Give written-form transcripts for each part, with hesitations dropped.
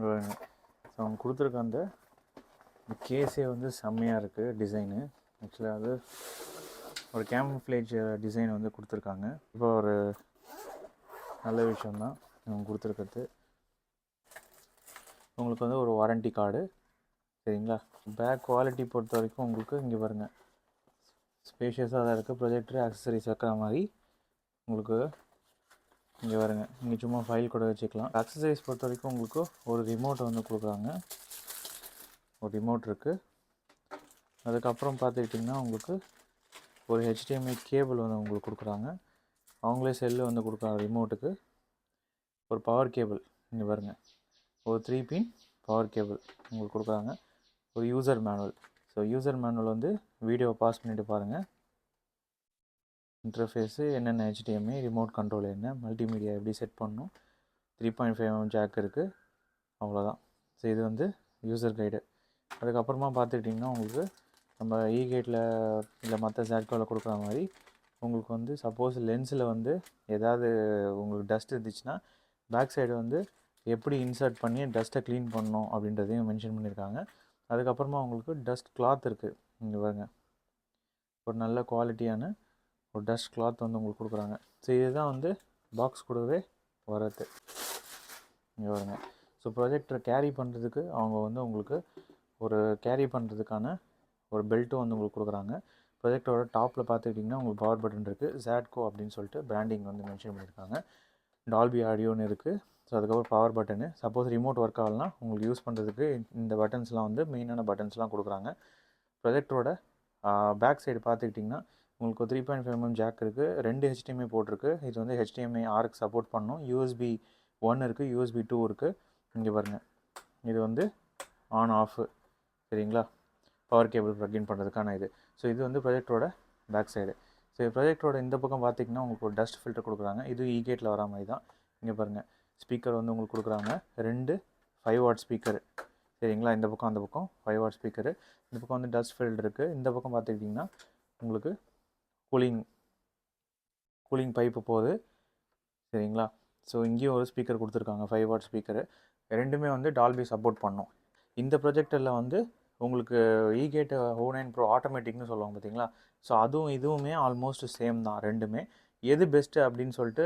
So அவங்க கொடுத்துருக்க அந்த கேஸே வந்து செம்மையாக இருக்குது டிசைனு. ஆக்சுவலாக அது ஒரு கேமஃப்ளேஜ் டிசைன் வந்து கொடுத்துருக்காங்க. இப்போ ஒரு நல்ல விஷயந்தான் அவங்க கொடுத்துருக்கிறது. உங்களுக்கு வந்து ஒரு வாரண்டி கார்டு, சரிங்களா. பேக் குவாலிட்டி பொறுத்த வரைக்கும் உங்களுக்கு இங்கே பாருங்கள், ஸ்பேஷியஸாக தான் இருக்குது. ப்ரொஜெக்டர் ஆக்சசரிஸ் வைக்கிற மாதிரி உங்களுக்கு இங்கே வருங்க. இங்கே சும்மா ஃபைல் கூட வச்சுக்கலாம். ஆக்சசரிஸ் பொறுத்த வரைக்கும் உங்களுக்கு ஒரு ரிமோட் வந்து கொடுக்குறாங்க. ஒரு ரிமோட் இருக்குது. அதுக்கப்புறம் பார்த்துக்கிட்டிங்கன்னா உங்களுக்கு ஒரு HDMI கேபிள் வந்து உங்களுக்கு கொடுக்குறாங்க. அவங்களே செல்லு வந்து கொடுக்குறாங்க ரிமோட்டுக்கு. ஒரு பவர் கேபிள் இங்கே பாருங்கள், ஒரு 3 பின் பவர் கேபிள் உங்களுக்கு கொடுக்குறாங்க. ஒரு user manual. So user manual வந்து வீடியோவை பாஸ் பண்ணிவிட்டு பாருங்கள். இன்டர்ஃபேஸு, என்னென்ன HDMI, ரிமோட் கண்ட்ரோல் என்ன, மல்டிமீடியா எப்படி செட் பண்ணணும், 3.5mm ஜாக் இருக்குது, அவ்வளோதான். ஸோ இது வந்து யூசர் கைடு. அதுக்கப்புறமா பார்த்துக்கிட்டிங்கன்னா உங்களுக்கு நம்ம கேட்டில் இல்லை மற்ற Wzatcoவில் கொடுக்குற மாதிரி உங்களுக்கு வந்து சப்போஸ் லென்ஸில் வந்து ஏதாவது உங்களுக்கு டஸ்ட் இருந்துச்சுன்னா பேக் சைடு வந்து எப்படி இன்சர்ட் பண்ணி டஸ்ட்டை க்ளீன் பண்ணணும் அப்படின்றதையும் மென்ஷன் பண்ணியிருக்காங்க. அதுக்கப்புறமா உங்களுக்கு டஸ்ட் கிளாத் இருக்குது. இங்கே பாருங்க, ஒரு நல்ல குவாலிட்டியான ஒரு டஸ்ட் கிளாத் வந்து உங்களுக்கு கொடுக்குறாங்க. ஸோ இதுதான் வந்து பாக்ஸ் கூடவே வரது. இங்கே பாருங்க. ஸோ ப்ரொஜெக்டரை கேரி பண்ணுறதுக்கு அவங்க வந்து உங்களுக்கு ஒரு கேரி பண்ணுறதுக்கான ஒரு பெல்ட்டும் வந்து உங்களுக்கு கொடுக்குறாங்க. ப்ரொஜெக்டரோட டாப்பில் பார்த்துக்கிட்டிங்கன்னா உங்களுக்கு பவர் பட்டன் இருக்குது. Wzatco அப்படின்னு சொல்லிட்டு பிராண்டிங் வந்து மென்ஷன் பண்ணியிருக்காங்க. டால்பி ஆடியோன்னு இருக்குது. ஸோ அதுக்கப்புறம் power button. Suppose remote work ஆகலனா உங்களுக்கு யூஸ் பண்ணுறதுக்கு இந்த பட்டன்ஸ்லாம் வந்து மெயினான பட்டன்ஸ்லாம் கொடுக்குறாங்க. ப்ரொஜெக்டரோட பேக் சைடு பார்த்துக்கிட்டிங்கன்னா உங்களுக்கு 3.5mm ஜாக் இருக்குது. 2 HDMI போட்டிருக்கு. இது வந்து HDMI ஆர்க்கு சப்போர்ட் பண்ணணும். USB 1 இருக்குது, USB 2 இருக்குது. இங்கே பாருங்கள், இது வந்து ஆன் ஆஃப், சரிங்களா, பவர் கேபிள் ப்ளக்இன் பண்ணுறதுக்கான இது. ஸோ இது வந்து ப்ரொஜெக்டரோட பேக் சைடு. ஸோ ப்ரொஜெக்டரோட இந்த பக்கம் பார்த்திங்கன்னா உங்களுக்கு ஒரு டஸ்ட் ஃபில்டர் கொடுக்குறாங்க. இது கேட்டில் வர மாதிரி தான். இங்கே பாருங்கள், ஸ்பீக்கர் வந்து உங்களுக்கு கொடுக்குறாங்க. 2 5W ஸ்பீக்கரு, சரிங்களா. இந்த பக்கம் அந்த பக்கம் 5W ஸ்பீக்கரு. இந்த பக்கம் வந்து டஸ்ட் ஃபில்டர் இருக்குது. இந்த பக்கம் பார்த்துக்கிட்டிங்கன்னா உங்களுக்கு கூலிங் பைப்பு போகுது, சரிங்களா. ஸோ இங்கேயும் ஒரு ஸ்பீக்கர் கொடுத்துருக்காங்க, 5W ஸ்பீக்கரு. ரெண்டுமே வந்து டால்பி சப்போர்ட் பண்ணோம். இந்த ப்ரொஜெக்டரில் வந்து உங்களுக்கு கேட் O9 Pro ஆட்டோமேட்டிக்னு சொல்லுவாங்க பார்த்தீங்களா. ஸோ அதுவும் இதுவுமே ஆல்மோஸ்ட் சேம் தான் ரெண்டுமே. எது பெஸ்ட்டு அப்படின்னு சொல்லிட்டு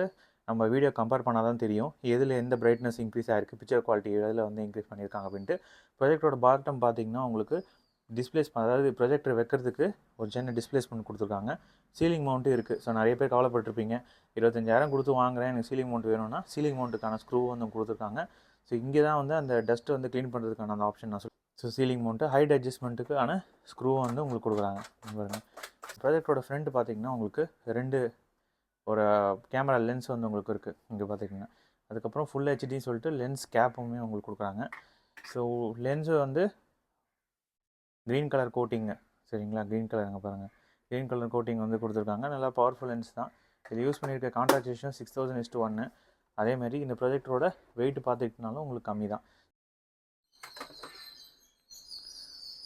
நம்ம வீடியோ கம்பேர் பண்ணால் தான் தெரியும் எதில் எந்த பிரைட்னஸ் இன்க்ரீஸ் ஆகிருக்கு, பிக்சர் குவாலிட்டி எதில் வந்து இன்க்ரீஸ் பண்ணியிருக்காங்க அப்படின்ட்டு. ப்ரொஜெக்டரோட பாட்டம் பார்த்திங்கன்னா உங்களுக்கு அதாவது ப்ரொஜெக்டர் வைக்கிறதுக்கு ஒரு சின்ன டிஸ்பிளேஸ்மெண்ட் கொடுத்துருக்காங்க. சீலிங் மவுண்ட்டும் இருக்குது. ஸோ நிறைய பேர் கவலைப்பட்டிருப்பீங்க, 25,000 கொடுத்து வாங்குறேன், எனக்கு சீலிங் மவுண்ட் வேணும்னா சீலிங் மவுண்ட்டுக்கான ஸ்க்ரூ வந்து கொடுத்துருக்காங்க. ஸோ இங்கே தான் வந்து அந்த டஸ்ட்டு வந்து க்ளீன் பண்ணுறதுக்கான அந்த ஆப்ஷன் நான் ஸோ சீலிங் மவுண்ட்டு, ஹைட் அட்ஜஸ்ட்மெண்ட்டுக்கான ஸ்க்ரூவை வந்து உங்களுக்கு கொடுக்குறாங்க. பாருங்கள், ப்ராஜெக்டரோட ஃப்ரண்ட் பார்த்திங்கன்னா உங்களுக்கு 2 ஒரு கேமரா லென்ஸ் வந்து உங்களுக்கு இருக்குது இங்கே பார்த்திங்கன்னா. அதுக்கப்புறம் ஃபுல் ஹெச்டின்னு சொல்லிட்டு லென்ஸ் கேப்புமே உங்களுக்கு கொடுக்குறாங்க. ஸோ லென்ஸு வந்து க்ரீன் கலர் கோட்டிங்கு, சரிங்களா. க்ரீன் கலர் அங்கே பாருங்கள், க்ரீன் கலர் கோட்டிங் வந்து கொடுத்துருக்காங்க. நல்லா பவர்ஃபுல் லென்ஸ் தான். இது யூஸ் பண்ணியிருக்க கான்ட்ராக்டேஷன் 6000:1. அதேமாதிரி இந்த ப்ரொஜெக்டரோட வெயிட் பார்த்துக்கிட்டனாலும் உங்களுக்கு கம்மி தான்.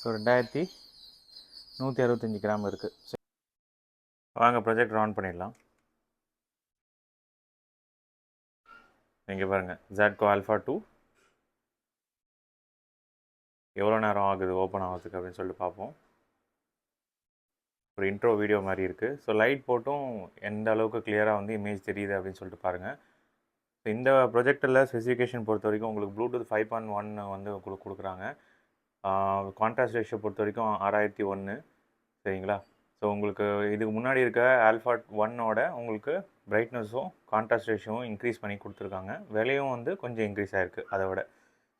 ஸோ 2165 கிராம் இருக்குது. வாங்க ப்ரொஜெக்டர் ஆன் பண்ணிடலாம். இங்கே பாருங்கள், Wzatco Alpha 2 எவ்வளோ நேரம் ஆகுது ஓப்பன் ஆகிறதுக்கு அப்படின்னு சொல்லிட்டு பார்ப்போம். ஒரு இன்ட்ரோ வீடியோ மாதிரி இருக்குது. ஸோ லைட் போட்டும் எந்த அளவுக்கு கிளியராக வந்து இமேஜ் தெரியுது அப்படின்னு சொல்லிட்டு பாருங்கள். ஸோ இந்த ப்ரொஜெக்டரில் ஸ்பெசிஃபிகேஷன் பொறுத்த வரைக்கும் உங்களுக்கு Bluetooth 5.1 வந்து உங்களுக்கு கொடுக்குறாங்க. கான்ட்ராஸ்ட் ரேஷியோ பொறுத்த வரைக்கும் 6001, சரிங்களா. ஸோ உங்களுக்கு இதுக்கு முன்னாடி இருக்க ஆல்ஃபா 1ஓட உங்களுக்கு பிரைட்னஸும் கான்ட்ராஸ்ட் ரேஷியோவும் இன்க்ரீஸ் பண்ணி கொடுத்துருக்காங்க. விலையும் வந்து கொஞ்சம் இன்க்ரீஸ் ஆகிருக்கு அதை விட.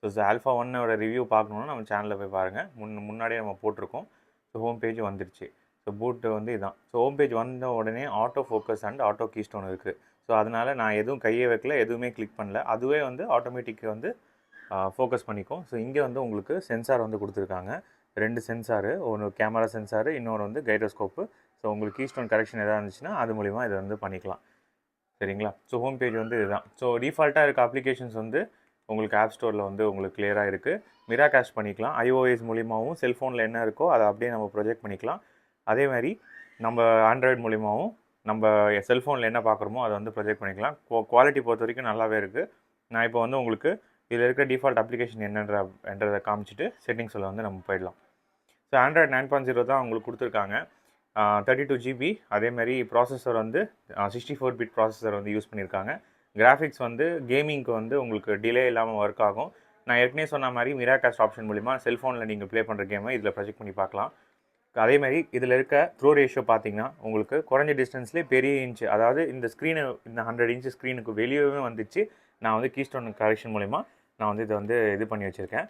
ஸோ ஆல்ஃபா 1ஓட ரிவ்யூ பார்க்கணுன்னா நம்ம சேனலில் போய் பாருங்கள். முன்னாடியே நம்ம போட்டிருக்கோம். ஸோ ஹோம் பேஜ் வந்துருச்சு. ஸோ பூட்டு வந்து இதுதான். ஸோ ஹோம் பேஜ் வந்த உடனே auto focus and auto keystone இருக்குது. ஸோ அதனால் நான் எதுவும் கையை வைக்கல, எதுவுமே கிளிக் பண்ணல, அதுவே வந்து ஆட்டோமேட்டிக் வந்து ஃபோக்கஸ் பண்ணிக்கும். ஸோ இங்கே வந்து உங்களுக்கு சென்சார் வந்து கொடுத்துருக்காங்க. 2 சென்சாரு, ஒன்று கேமரா சென்சாரு, இன்னொரு வந்து கைரோஸ்கோப்பு. ஸோ உங்களுக்கு கீஸ்டோன் கரெக்ஷன் எதாவது இருந்துச்சுன்னா அது மூலிமா இதை வந்து பண்ணிக்கலாம், சரிங்களா. ஸோ ஹோம் பேஜ் வந்து இதுதான். ஸோ டிஃபால்ட்டாக இருக்க அப்ளிகேஷன்ஸ் வந்து உங்களுக்கு ஆப் ஸ்டோரில் வந்து உங்களுக்கு கிளியராக இருக்குது. மிரா கேஷ் பண்ணிக்கலாம். iOS மூலிமாவும் செல்ஃபோனில் என்ன இருக்கோ அதை அப்படியே நம்ம ப்ரொஜெக்ட் பண்ணிக்கலாம். அதே மாதிரி நம்ம ஆண்ட்ராய்டு மூலிமாவும் நம்ம செல்ஃபோனில் என்ன பார்க்குறோமோ அதை வந்து ப்ரொஜெக்ட் பண்ணிக்கலாம். குவாலிட்டி பொறுத்த வரைக்கும் நல்லாவே இருக்குது. நான் இப்போ வந்து உங்களுக்கு இதில் இருக்கிற டிஃபால்ட் அப்ளிகேஷன் என்னன்றதை காமிச்சிட்டு செட்டிங்ஸில் வந்து நம்ம போயிடலாம். ஸோ ஆண்ட்ராய்டு 9.0 தான் உங்களுக்கு கொடுத்துருக்காங்க. 32 GB. அதேமாதிரி ப்ராசஸர் வந்து 64 பிட் ப்ராசஸர் வந்து யூஸ் பண்ணியிருக்காங்க. கிராஃபிக்ஸ் வந்து கேமிங்க்கு வந்து உங்களுக்கு டிலே இல்லாமல் ஒர்க் ஆகும். நான் ஏற்கனவே சொன்ன மாதிரி மிராகாஸ்ட் ஆப்ஷன் மூலிமா செல்ஃபோனில் நீங்கள் ப்ளே பண்ணுற கேமை இதில் ப்ரொஜெக்ட் பண்ணி பார்க்கலாம். அதேமாதிரி இதில் இருக்க த்ரோ ரேஷியோ பார்த்தீங்கன்னா உங்களுக்கு குறைஞ்ச டிஸ்டன்ஸ்லேயே பெரிய இன்ச்சு, அதாவது இந்த ஸ்க்ரீனு இந்த 100 இன்ச்சு ஸ்க்ரீனுக்கு வெளியவே வந்துச்சு. நான் வந்து கீஸ்டோன் கரெக்ஷன் மூலிமா நான் வந்து இதை வந்து இது பண்ணி வச்சுருக்கேன்.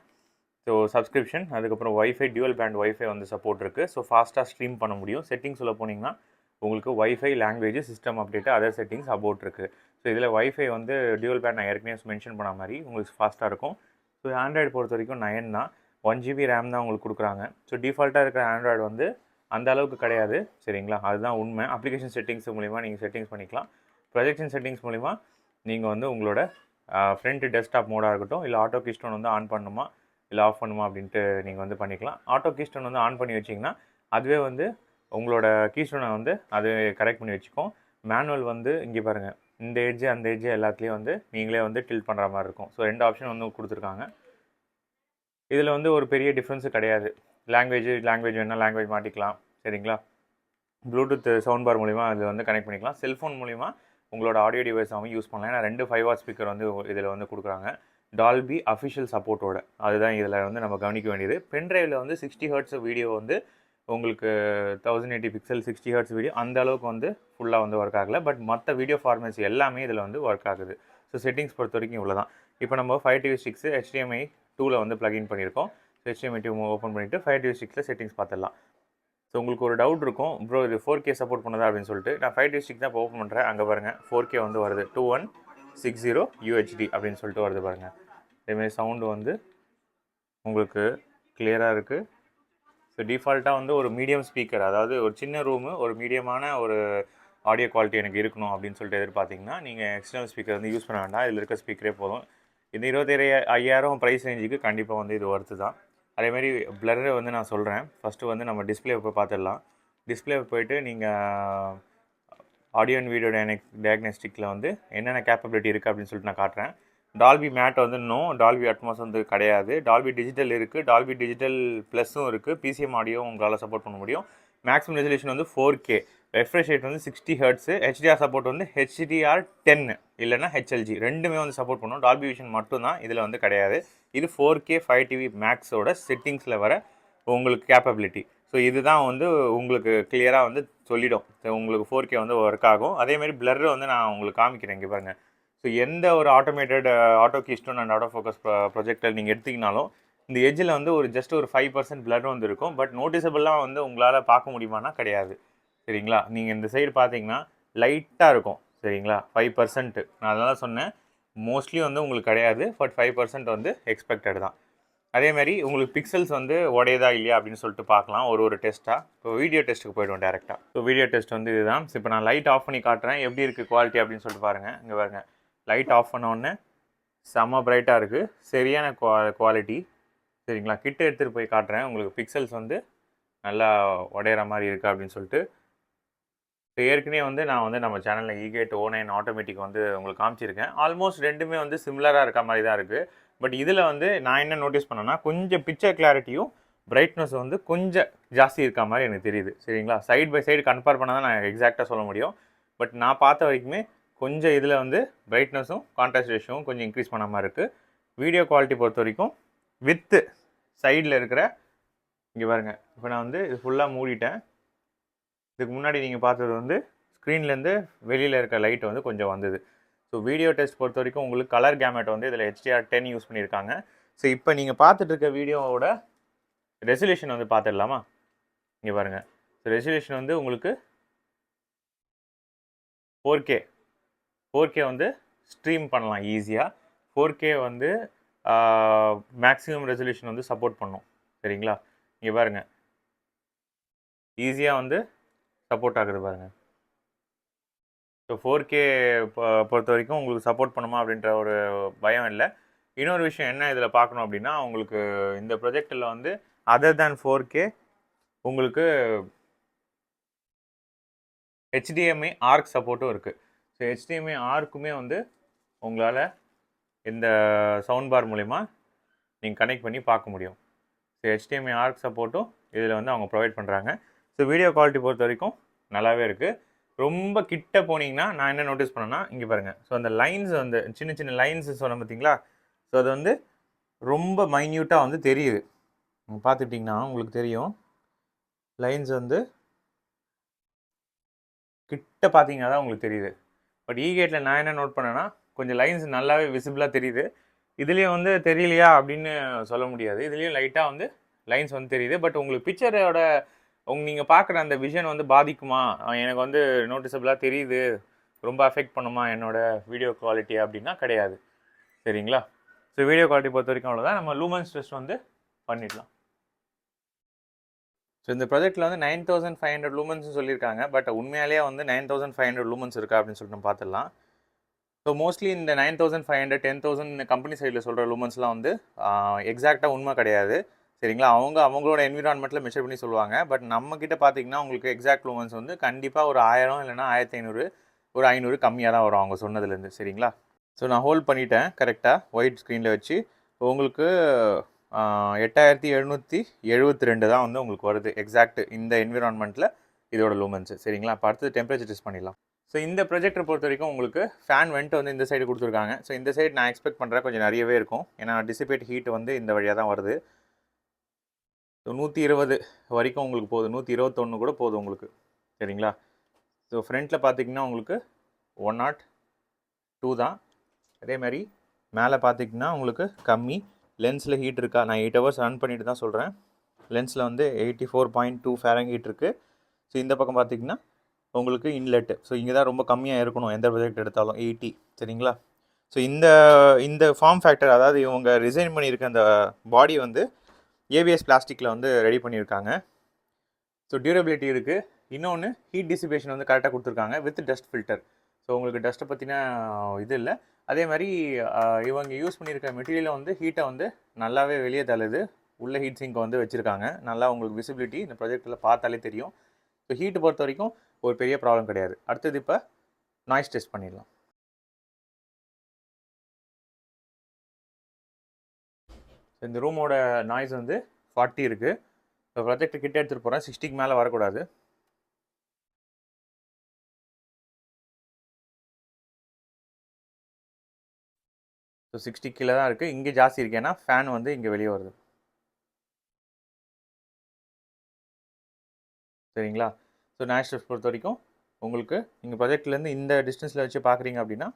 ஸோ சப்ஸ்கிரிப்ஷன், அதுக்கப்புறம் ஒய்ஃபை, டியூவல் பேண்ட் ஒய்ஃபை வந்து சப்போர்ட் இருக்குது. ஸோ ஃபாஸ்ட்டாக ஸ்ட்ரீம் பண்ண முடியும். செட்டிங்ஸில் போனீங்கன்னா உங்களுக்கு wifi, language, system update, other settings about இருக்குது. ஸோ இதில் ஒய்ஃபை வந்து டியூவல் பேண்ட் நான் ஏற்கனவே மென்ஷன் பண்ண மாதிரி உங்களுக்கு ஃபாஸ்ட்டாக இருக்கும். ஸோ ஆண்ட்ராய்டு பொறுத்த வரைக்கும் 9 தான், 1 GB ரேம் தான் உங்களுக்கு கொடுக்குறாங்க. ஸோ டிஃபால்ட்டாக இருக்கிற ஆண்ட்ராய்டு வந்து அந்த அளவுக்கு கிடையாது, சரிங்களா? அதுதான் உண்மை. அப்ளிகேஷன் செட்டிங்ஸ் மூலிமா நீங்கள் செட்டிங்ஸ் பண்ணிக்கலாம். ப்ரொஜெக்ஷன் செட்டிங்ஸ் மூலிமா நீங்கள் வந்து உங்களோட ஃப்ரண்ட் டெஸ்க்டாப் மோடாக இருக்கட்டும், இல்லை ஆட்டோ கீஸ்டோன் வந்து ஆன் பண்ணணுமா இல்லை ஆஃப் பண்ணுமா அப்படின்ட்டு நீங்கள் வந்து பண்ணிக்கலாம். ஆட்டோ கீஸ்டோன் வந்து ஆன் பண்ணி வச்சிங்கன்னா அதுவே வந்து உங்களோட கீஸ்டோனை வந்து அது கரெக்ட் பண்ணி வச்சுக்கும். மேனுவல் வந்து இங்கே பாருங்கள், இந்த ஏஜ் அந்த ஏஜ் எல்லாத்துலேயும் வந்து நீங்களே வந்து டில்ட் பண்ணுற மாதிரி இருக்கும். ஸோ 2 ஆப்ஷன் வந்து கொடுத்துருக்காங்க. இதில் வந்து ஒரு பெரிய டிஃப்ரென்ஸு கிடையாது. லாங்குவேஜ் வேணால் லாங்குவேஜ் மாட்டிக்கலாம், சரிங்களா? ப்ளூடூத் சவுண்ட் பார் மூலிமா அது வந்து கனெக்ட் பண்ணிக்கலாம். செல்ஃபோன் மூலிமா உங்களோட ஆடியோ டிவைஸாகவும் யூஸ் பண்ணலாம். ஏன்னா 2 5 வாட் ஸ்பீக்கர் வந்து இதில் வந்து கொடுக்குறாங்க. டால்பி அஃபிஷியல் சப்போர்ட்டோட, அதுதான் இதில் வந்து நம்ம கவனிக்க வேண்டியது. பென்ட்ரைவில் வந்து 60 ஹெர்ட்ஸ் வீடியோ வந்து உங்களுக்கு 1080 பிக்சல் 60 ஹெர்ட்ஸ் வீடியோ அந்த அளவுக்கு வந்து ஃபுல்லாக வந்து ஒர்க் ஆகலை. பட் மற்ற வீடியோ ஃபார்மேட்ஸ் எல்லாமே இதில் வந்து ஒர்க் ஆகுது. ஸோ செட்டிங்ஸ் பொறுத்த வரைக்கும் இவ்வளோ தான். இப்போ நம்ம 5TV6 HDMI 2ல் வந்து ப்ளக்இன் பண்ணியிருக்கோம். ஸோ HDMI 2 ஓப்பன் பண்ணிவிட்டு 5TV6 செட்டிங்ஸ் பார்த்துடலாம். ஸோ உங்களுக்கு ஒரு டவுட் இருக்கும், ப்ரோ இது 4K சப்போர்ட் பண்ணுதா அப்படின்னு சொல்லிட்டு. நான் 5TV6 தான் இப்போ ஓப்பன் பண்ணுறேன். அங்கே பாருங்கள் 4K வந்து வருது, 2160 UHD அப்படின்னு சொல்லிட்டு வருது பாருங்கள். அதேமாதிரி சவுண்டு வந்து உங்களுக்கு கிளியராக இருக்குது. ஸோ டிஃபால்ட்டாக வந்து ஒரு மீடியம் ஸ்பீக்கர், அதாவது ஒரு சின்ன ரூமு, ஒரு மீடியமான ஒரு ஆடியோ குவாலிட்டி எனக்கு இருக்கணும் அப்படின்னு சொல்லிட்டு எதிர்பார்த்திங்கன்னா நீங்கள் எக்ஸ்டர்னல் ஸ்பீக்கர் வந்து யூஸ் பண்ண வேண்டாம். இதில் இருக்க ஸ்பீக்கரே போதும். இந்த 27,500 ப்ரைஸ் ரேஞ்சுக்கு கண்டிப்பாக வந்து இது ஒர்த்து தான். அதேமாதிரி பிளர்ரு வந்து நான் சொல்கிறேன். ஃபஸ்ட்டு வந்து நம்ம டிஸ்பிளே போய் பார்த்துடலாம். டிஸ்பிளே போய்ட்டு நீங்கள் ஆடியோ அண்ட் வீடியோ டயக்னோஸ்டிக்கில் வந்து என்னென்ன கேப்பபிலிட்டி இருக்குது அப்படின்னு சொல்லிட்டு நான் காட்டுறேன். டால்பி மேட் வந்து டால்பி அட்மாஸ் வந்து கிடையாது. டால்பி டிஜிட்டல் இருக்குது, டால்பி டிஜிட்டல் ப்ளஸும் இருக்குது. பிசிஎம் ஆடியோ உங்களால் சப்போர்ட் பண்ண முடியும். மேக்ஸிமம் ரெசல்யூஷன் வந்து 4K, ரெஃப்ரெஷ் ரேட் வந்து 60 Hz, HDR சப்போர்ட் வந்து HDR10 இல்லைனா HLG ரெண்டுமே வந்து சப்போர்ட் பண்ணும். டால்பி விஷன் மட்டும்தான் இதில் வந்து கிடையாது. இது 4K 5TV மேக்ஸோட செட்டிங்ஸில் வர உங்களுக்கு கேப்பபிலிட்டி. ஸோ இதுதான் வந்து உங்களுக்கு கிளியராக வந்து சொல்லிடும் உங்களுக்கு 4K வந்து ஒர்க் ஆகும். அதேமாதிரி பிளர் வந்து நான் உங்களுக்கு காமிக்கிறேன், இங்கே பாருங்கள். ஸோ எந்த ஒரு automated auto keystone and auto focus projector நீங்கள் எடுத்திங்கனாலும் இந்த எஜ்ஜில் வந்து ஒரு ஜஸ்ட் ஒரு 5% பிளர் வந்து இருக்கும். பட் நோட்டிசபிளாக வந்து உங்களால் பார்க்க முடியுமானா கிடையாது, சரிங்களா? நீங்கள் இந்த சைடு பார்த்தீங்கன்னா லைட்டாக இருக்கும், சரிங்களா? 5%. நான் அதெல்லாம் சொன்னேன், மோஸ்ட்லி வந்து உங்களுக்கு கிடையாது. பட் 5% வந்து எக்ஸ்பெக்டட் தான். அதேமாதிரி உங்களுக்கு பிக்சல்ஸ் வந்து உடையதா இல்லையா அப்படின்னு சொல்லிட்டு பார்க்கலாம் ஒரு டெஸ்ட்டாக. இப்போ வீடியோ டெஸ்ட்டுக்கு போய்டுவோம் டேரெக்டாக. ஸோ வீடியோ டெஸ்ட் வந்து இதுதான். இப்போ நான் லைட் ஆஃப் பண்ணி காட்டுறேன், எப்படி இருக்குது குவாலிட்டி அப்படின்னு சொல்லிட்டு பாருங்கள். இங்கே பாருங்கள், லைட் ஆஃப் பண்ணோடனே செம்ம பிரைட்டாக இருக்குது, சரியான குவாலிட்டி, சரிங்களா? கிட்ட எடுத்துகிட்டு போய் காட்டுறேன் உங்களுக்கு. பிக்சல்ஸ் வந்து நல்லா உடையிற மாதிரி இருக்குது அப்படின்னு சொல்லிட்டு. இப்போ ஏற்கனவே வந்து நான் வந்து நம்ம சேனலில் ஈகேட் 09 ஆட்டோமேட்டிக் வந்து உங்களுக்கு காமிச்சிருக்கேன். ஆல்மோஸ்ட் ரெண்டுமே வந்து சிமிலராக இருக்க மாதிரி தான் இருக்குது. பட் இதில் வந்து நான் என்ன நோட்டீஸ் பண்ணேன்னா கொஞ்சம் பிக்சர் கிளாரிட்டியும் பிரைட்னஸ் வந்து கொஞ்சம் ஜாஸ்தி இருக்க மாதிரி எனக்கு தெரியுது, சரிங்களா? சைடு பை சைடு கம்பேர் பண்ணால் தான் நான் எக்ஸாக்டாக சொல்ல முடியும். பட் நான் பார்த்த வரைக்குமே கொஞ்சம் இதில் வந்து பிரைட்னஸும் கான்ட்ராஸ்ட் ரேஷியோவும் கொஞ்சம் இன்க்ரீஸ் பண்ண மாதிரி இருக்குது. வீடியோ குவாலிட்டி பொறுத்த வரைக்கும் வித்து சைடில் இருக்கிற இங்கே பாருங்கள். இப்போ நான் வந்து இது ஃபுல்லாக மூடிட்டேன். இதுக்கு முன்னாடி நீங்கள் பார்த்தது வந்து ஸ்க்ரீன்லேருந்து வெளியில் இருக்க லைட் வந்து கொஞ்சம் வந்தது. ஸோ வீடியோ டெஸ்ட் பொறுத்த வரைக்கும் உங்களுக்கு கலர் கேமெட் வந்து இதில் HDR10 யூஸ் பண்ணியிருக்காங்க. ஸோ இப்போ நீங்கள் பார்த்துட்டு இருக்க வீடியோவோட ரெசல்யூஷன் வந்து பார்த்துடலாமா? இங்கே பாருங்கள். ஸோ ரெசல்யூஷன் வந்து உங்களுக்கு 4K வந்து ஸ்ட்ரீம் பண்ணலாம் ஈஸியாக. 4K வந்து மேக்ஸிமம் ரெசல்யூஷன் வந்து சப்போர்ட் பண்ணும், சரிங்களா? இங்கே பாருங்கள், ஈஸியாக வந்து சப்போர்ட் ஆகுது பாருங்கள். ஸோ 4K பொறுத்த வரைக்கும் உங்களுக்கு சப்போர்ட் பண்ணுமா அப்படின்ற ஒரு பயம் இல்லை. இன்னொரு விஷயம் என்ன இதில் பார்க்கணும் அப்படின்னா, உங்களுக்கு இந்த ப்ரொஜெக்டில் வந்து அதர் தேன் 4K உங்களுக்கு HDMI ஆர்க் சப்போர்ட்டும் இருக்குது. ஸோ HDMI ஆர்க்குமே வந்து உங்களால் இந்த சவுண்ட் பார் மூலிமா நீங்கள் கனெக்ட் பண்ணி பார்க்க முடியும். ஸோ HDMI ஆர்க் சப்போர்ட்டும் இதில் வந்து அவங்க ப்ரொவைட் பண்ணுறாங்க. ஸோ வீடியோ குவாலிட்டி பொறுத்த வரைக்கும் நல்லாவே இருக்குது. ரொம்ப கிட்ட போனீங்கன்னா நான் என்ன நோட்டீஸ் பண்ணேன்னா, இங்கே பாருங்கள். ஸோ அந்த லைன்ஸ் வந்து சின்ன சின்ன லைன்ஸ் சொன்ன பார்த்தீங்களா, ஸோ அது வந்து ரொம்ப மைன்யூட்டாக வந்து தெரியுது. பார்த்துட்டிங்கன்னா உங்களுக்கு தெரியும், லைன்ஸ் வந்து கிட்ட பார்த்தீங்கன்னா தான் உங்களுக்கு தெரியுது. பட் கேட்டில் நான் என்ன நோட் பண்ணேன்னா, கொஞ்சம் லைன்ஸ் நல்லாவே விசிபிளாக தெரியுது. இதுலேயும் வந்து தெரியலையா அப்படின்னு சொல்ல முடியாது. இதுலேயும் லைட்டாக வந்து லைன்ஸ் வந்து தெரியுது. பட் உங்களுக்கு பிக்சரோட நீங்கள் பார்க்குற அந்த விஷன் வந்து பாதிக்குமா, எனக்கு வந்து நோட்டிசபிளாக தெரியுது, ரொம்ப அஃபெக்ட் பண்ணுமா என்னோட வீடியோ குவாலிட்டி அப்படின்னா கிடையாது. சரிங்களா? ஸோ வீடியோ குவாலிட்டி பொறுத்த வரைக்கும் அவ்வளோதான். நம்ம லூமன்ஸ் டெஸ்ட் வந்து பண்ணிடலாம். ஸோ இந்த ப்ராஜெக்ட்டில் வந்து 9500 லூமன்ஸ் சொல்லியிருக்காங்க. பட் உண்மையாலேயே வந்து 9500 லூமன்ஸ் இருக்கா அப்படின்னு சொல்லிட்டு நம்ம பார்த்துடலாம். ஸோ மோஸ்ட்லி இந்த 9500 10,000 கம்பெனி சைடில் சொல்கிற லூமன்ஸ்லாம் வந்து எக்ஸாக்டாக உண்மை கிடையாது. சரிங்களா? அவங்களோட என்விரான்மெண்ட்டில் மெஷர் பண்ணி சொல்லுவாங்க. பட் நம்மக்கிட்ட பார்த்தீங்கன்னா உங்களுக்கு எக்ஸாக்ட் லூமன்ஸ் வந்து கண்டிப்பாக ஒரு 1000 இல்லைனா 1500 ஒரு 500 கம்மியாக தான் வரும் அவங்க சொன்னதுலேருந்து. சரிங்களா? ஸோ நான் ஹோல்ட் பண்ணிட்டேன் கரெக்டாக ஒயிட் ஸ்க்ரீனில் வச்சு. உங்களுக்கு 8772 தான் வந்து உங்களுக்கு வருது எக்ஸாக்ட் இந்த என்விரான்மெண்ட்டில் இதோட லூமன்ஸு. சரிங்களா? இப்போ அடுத்தது டெம்பரேச்சர் டெஸ்ட் பண்ணிடலாம். ஸோ இந்த ப்ரொஜெக்டர் பொறுத்த வரைக்கும் உங்களுக்கு ஃபேன் வெண்ட் வந்து இந்த சைடு கொடுத்துருக்காங்க. ஸோ இந்த சைடு நான் எக்ஸ்பெக்ட் பண்ணுறேன் கொஞ்சம் நிறையவே இருக்கும். ஏன்னா டிசிபேட் ஹீட் வந்து இந்த வழியாக தான் வருது. ஸோ 120 வரைக்கும் உங்களுக்கு போகுது, 121 கூட போகுது உங்களுக்கு. சரிங்களா? ஸோ ஃப்ரண்ட்டில் பார்த்தீங்கன்னா உங்களுக்கு 102 தான். அதே மாதிரி மேலே பார்த்தீங்கன்னா உங்களுக்கு கம்மி. லென்ஸில் ஹீட் இருக்கா, நான் 8 ஹவர்ஸ் ரன் பண்ணிட்டு தான் சொல்கிறேன். லென்ஸில் வந்து 84.2 ஃபேரன்ஹீட் இருக்குது. ஸோ இந்த பக்கம் பார்த்தீங்கன்னா உங்களுக்கு இன்லெட்டு. ஸோ இங்கே தான் ரொம்ப கம்மியாக இருக்கணும் எந்த ப்ராஜெக்ட் எடுத்தாலும் 80. சரிங்களா? ஸோ இந்த ஃபார்ம் ஃபேக்டர், அதாவது இவங்க டிசைன் பண்ணியிருக்க அந்த பாடி வந்து ஏபிஎஸ் பிளாஸ்டிக்கில் வந்து ரெடி பண்ணியிருக்காங்க. ஸோ டியூரபிலிட்டி இருக்குது. இன்னொன்று ஹீட் டிசிபேஷன் வந்து கரெக்டாக கொடுத்துருக்காங்க வித் டஸ்ட் ஃபில்டர். ஸோ உங்களுக்கு டஸ்ட்டை பற்றின இது இல்லை. அதே மாதிரி இவங்க யூஸ் பண்ணியிருக்க மெட்டீரியலை வந்து ஹீட்டை வந்து நல்லாவே வெளியே தள்ளுது. உள்ள ஹீட் சிங்கை வந்து வச்சுருக்காங்க. நல்லா உங்களுக்கு விசிபிலிட்டி இந்த ப்ராஜெக்டில் பார்த்தாலே தெரியும். ஸோ ஹீட்டு பொறுத்த வரைக்கும் ஒரு பெரிய ப்ராப்ளம் கிடையாது. அடுத்தது இப்போ நாய்ஸ் டெஸ்ட் பண்ணிடலாம். இந்த ரூமோட நாய்ஸ் வந்து 40 இருக்குது. இப்போ ப்ராஜெக்ட் கிட்ட எடுத்துகிட்டு போகிறேன். 60க்கு மேலே வரக்கூடாது. ஸோ 60 கீழே தான் இருக்குது. இங்கே ஜாஸ்தி இருக்குது, ஏன்னா ஃபேன் வந்து இங்கே வெளியே வருது. சரிங்களா? ஸோ நாய்ஸ் டெஸ்ட் பொறுத்த வரைக்கும் உங்களுக்கு நீங்கள் ப்ராஜெக்ட்லேருந்து இந்த டிஸ்டன்ஸில் வச்சு பார்க்குறீங்க அப்படின்னா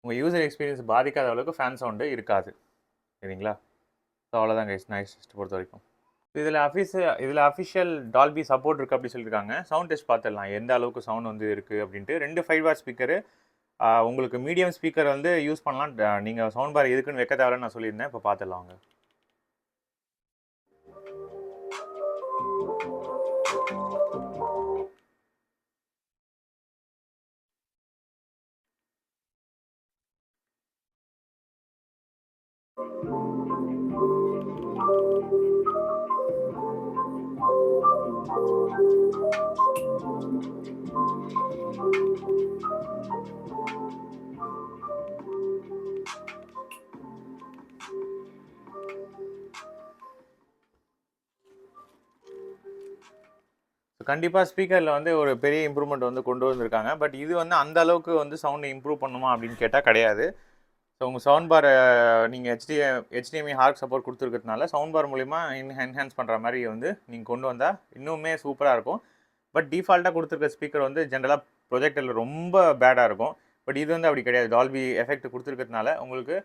உங்கள் யூசர் எக்ஸ்பீரியன்ஸ் பாதிக்காத அளவுக்கு ஃபேன் சவுண்டு இருக்காது. சரிங்களா? ஸோ அவ்வளோதான் கைஸ் நாய்ஸ் டெஸ்ட் பொறுத்த வரைக்கும். இதில் அஃபிஷியல் டால்பி சப்போர்ட் இருக்குது அப்படி சொல்லியிருக்காங்க. சவுண்ட் டெஸ்ட் பார்த்துடலாம் எந்த அளவுக்கு சவுண்ட் வந்து இருக்குது அப்படின்ட்டு. 2 5 வாட் ஸ்பீக்கரு. உங்களுக்கு மீடியம் ஸ்பீக்கர் வந்து யூஸ் பண்ணலாம். நீங்கள் சவுண்ட் பார் எதுக்குன்னு வைக்க தேவைன்னு நான் சொல்லியிருந்தேன். இப்போ பார்த்துடலாம் வாங்க. கண்டிப்பாக ஸ்பீக்கரில் வந்து ஒரு பெரிய இம்ப்ரூவ்மெண்ட் வந்து கொண்டு வந்திருக்காங்க. பட் இது வந்து அந்த அளவுக்கு வந்து சவுண்டை இம்ப்ரூவ் பண்ணுமா அப்படின்னு கேட்டால் கிடையாது. ஸோ உங்கள் சவுண்ட் பாரை நீங்கள் HDMI ஹார்க் சப்போர்ட் கொடுத்துருக்கிறதுனால சவுண்ட் பார் மூலிமா என்ஹான்ஸ் பண்ணுற மாதிரி வந்து நீங்கள் கொண்டு வந்தால் இன்னுமே சூப்பராக இருக்கும். பட் டிஃபால்ட்டாக கொடுத்துருக்க ஸ்பீக்கர் வந்து ஜென்ரலாக ப்ரொஜெக்டரில் ரொம்ப பேடாக இருக்கும். பட் இது வந்து அப்படி கிடையாது. டால்பி எஃபெக்ட் கொடுத்துருக்கிறதுனால உங்களுக்கு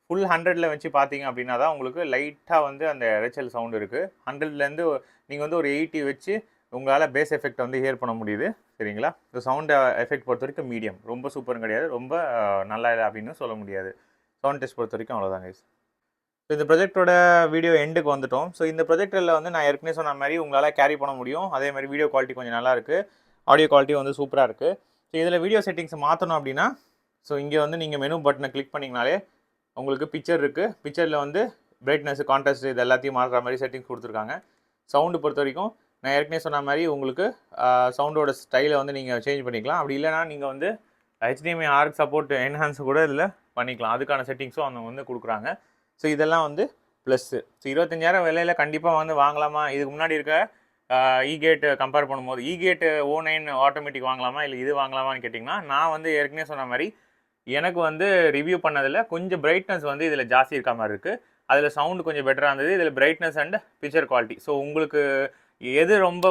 ஃபுல் 100ல் வச்சு பார்த்தீங்க அப்படின்னா தான் உங்களுக்கு லைட்டாக வந்து அந்த இரைச்சல் சவுண்டு இருக்குது. 100லேருந்து நீங்கள் வந்து ஒரு 80 வச்சு உங்களால் பேஸ் எஃபெக்ட் வந்து ஹியர் பண்ண முடியுது. சரிங்களா? ஸோ சவுண்ட் எஃபெக்ட் பொறுத்த வரைக்கும் மீடியம், ரொம்ப சூப்பரும் கிடையாது, ரொம்ப நல்லா இல்லை அப்படின்னு சொல்ல முடியாது. சவுண்ட் டெஸ்ட் பொறுத்த வரைக்கும் அவ்வளோதாங்க. ஸோ இந்த ப்ராஜெக்டோட வீடியோ எண்டுக்கு வந்துட்டோம். ஸோ இந்த ப்ராஜெக்டரில் வந்து நான் ஏற்கனவே சொன்ன மாதிரி உங்களால் கேரி பண்ண முடியும். அதே மாதிரி வீடியோ குவாலிட்டி கொஞ்சம் நல்லா இருக்குது, ஆடியோ குவாலிட்டி வந்து சூப்பராக இருக்குது. ஸோ இதில் வீடியோ செட்டிங்ஸ் மாற்றணும் அப்படின்னா ஸோ இங்கே வந்து நீங்கள் மெனு பட்டனை கிளிக் பண்ணிங்கனாலே உங்களுக்கு பிக்சர் இருக்குது. பிக்சரில் வந்து பிரைட்னஸ், கான்ட்ராஸ்ட் இது எல்லாத்தையும் மாற்றுற மாதிரி செட்டிங்ஸ் கொடுத்துருக்காங்க. சவுண்டு பொறுத்த வரைக்கும் நான் ஏற்கனவே சொன்ன மாதிரி உங்களுக்கு சவுண்டோட ஸ்டைலை வந்து நீங்கள் சேஞ்ச் பண்ணிக்கலாம். அப்படி இல்லைனா நீங்கள் வந்து HDMI ஆர்க் சப்போர்ட் என்ஹான்ஸ் கூட இதில் பண்ணிக்கலாம். அதுக்கான செட்டிங்ஸும் அவங்க வந்து கொடுக்குறாங்க. ஸோ இதெல்லாம் வந்து ப்ளஸ்ஸு. ஸோ 25,000 விலையில் கண்டிப்பாக வந்து வாங்கலாமா? இதுக்கு முன்னாடி இருக்க இகேட் கம்பேர் பண்ணும்போது இகேட் O9 ஆட்டோமேட்டிக் வாங்கலாமா இல்லை இது வாங்கலாமான்னு கேட்டிங்கன்னா, நான் வந்து ஏற்கனவே சொன்ன மாதிரி எனக்கு வந்து ரிவ்யூ பண்ணதில் கொஞ்சம் பிரைட்னஸ் வந்து இதில் ஜாஸ்தி இருக்க மாதிரி இருக்குது. அதில் சவுண்டு கொஞ்சம் பெட்டராக இருந்தது. இதில் brightness and picture quality. So உங்களுக்கு எது ரொம்ப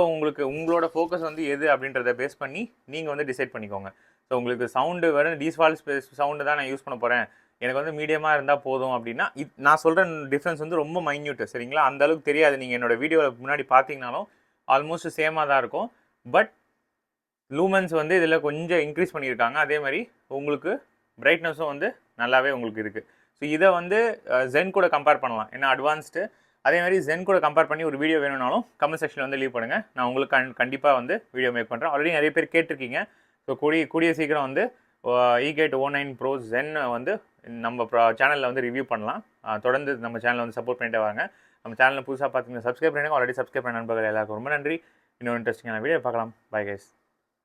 உங்களோட ஃபோக்கஸ் வந்து எது அப்படின்றத பேஸ் பண்ணி நீங்கள் வந்து டிசைட் பண்ணிக்கோங்க. ஸோ உங்களுக்கு சவுண்டு வெறும் டிஃபால்ட் சவுண்டு தான் நான் யூஸ் பண்ண போகிறேன், எனக்கு வந்து மீடியமாக இருந்தால் போதும் அப்படின்னா, நான் சொல்கிற டிஃப்ரென்ஸ் வந்து ரொம்ப மைன்யூட்டு, சரிங்களா? அந்த அளவுக்கு தெரியாது. நீங்கள் என்னோடய வீடியோவில் முன்னாடி பார்த்தீங்கனாலும் ஆல்மோஸ்ட் சேமாக தான் இருக்கும். பட் லூமன்ஸ் வந்து இதில் கொஞ்சம் இன்க்ரீஸ் பண்ணியிருக்காங்க. அதே மாதிரி உங்களுக்கு பிரைட்னஸும் வந்து நல்லாவே உங்களுக்கு இருக்குது. ஸோ இதை வந்து ஜென் கூட கம்பேர் பண்ணலாம். ஏன்னா அட்வான்ஸ்டு. அதே மாதிரி ஜென் கூட கம்பேர் பண்ணி ஒரு வீடியோ வேணும்னாலும் கமெண்ட் செக்ஷனில் வந்து லீவ் பண்ணுங்கள். நான் உங்களுக்கு கண்டிப்பாக வந்து வீடியோ மேக் பண்ணுறேன். ஆல்ரெடி நிறைய பேர் கேட்டிருக்கீங்க. ஸோ கூடிய சீக்கிரம் வந்து இகேட் O9 Pro Zen வந்து நம்ம சேனலில் வந்து ரிவ்யூ பண்ணலாம். தொடர்ந்து நம்ம சேனலை வந்து சப்போர்ட் பண்ணிட்டே வாங்க. நம்ம சேனலில் புதுசாக பார்த்தீங்கன்னா சப்ஸ்கிரைப் பண்ணுங்கள். ஆல்ரெடி சப்ஸ்கிரைப் பண்ண நண்பர்கள் எல்லாருக்கும் ரொம்ப நன்றி. இன்னொரு இன்ட்ரெஸ்டிங்கான வீடியோ பார்க்கலாம். Bye guys.